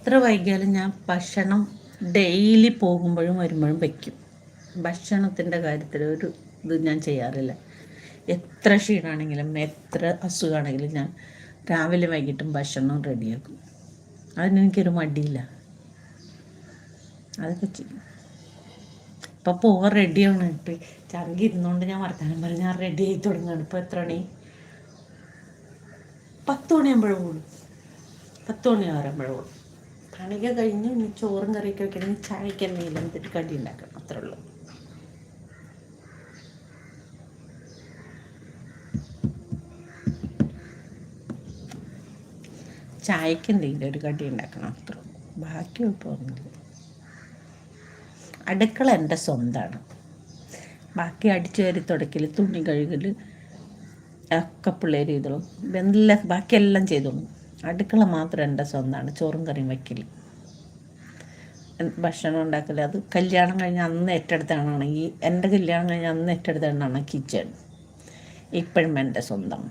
എത്ര വൈകിയാലും ഞാൻ ഭക്ഷണം ഡെയിലി പോകുമ്പോഴും വരുമ്പോഴും വയ്ക്കും. ഭക്ഷണത്തിൻ്റെ കാര്യത്തിൽ ഒരു ഇത് ഞാൻ ചെയ്യാറില്ല. എത്ര ക്ഷീണമാണെങ്കിലും എത്ര അസുഖമാണെങ്കിലും ഞാൻ രാവിലെ വൈകിട്ടും ഭക്ഷണം റെഡിയാക്കും. അതിനെനിക്കൊരു മടിയില്ല, അതൊക്കെ ചെയ്യും. ഇപ്പം പോകാൻ റെഡിയാണ്. ഇപ്പം ചങ്കി ഇരുന്നുകൊണ്ട് ഞാൻ വർത്താനം പറഞ്ഞ് ഞാൻ റെഡി ആയി തുടങ്ങുകയാണ്. ഇപ്പോൾ എത്ര മണി? 10 മണിയാകുമ്പോഴേ പോകും. 10 മണിയാകുമ്പോഴേ പോകും. പണിയൊക്കെ കഴിഞ്ഞ് ഇനി ചോറും കറിയൊക്കെ വെക്കണമെങ്കിൽ ചായക്ക് എന്തെങ്കിലും എന്നിട്ട് കടി ഉണ്ടാക്കണം, അത്രേ ഉള്ളൂ. ചായക്ക് എന്തെങ്കിലും ഒരു കടി ഉണ്ടാക്കണം, അത്ര ബാക്കി കുഴപ്പമൊന്നുമില്ല. അടുക്കള എൻ്റെ സ്വന്തമാണ്. ബാക്കി അടിച്ചു കയറി തുടക്കൽ, തുണി കഴുകൽ ഒക്കെ പിള്ളേർ ചെയ്തോളും. എല്ലാം ബാക്കിയെല്ലാം ചെയ്തോളും. അടുക്കള മാത്രം എൻ്റെ സ്വന്തമാണ്. ചോറും കറിയും വയ്ക്കൽ, ഭക്ഷണം ഉണ്ടാക്കൽ, അത് കല്യാണം കഴിഞ്ഞ് അന്ന് ഏറ്റെടുത്താണെങ്കിൽ എൻ്റെ കല്യാണം കഴിഞ്ഞ് അന്ന് ഏറ്റെടുത്താണെന്നാണ് കിച്ചൺ. ഇപ്പോഴും എൻ്റെ സ്വന്തം.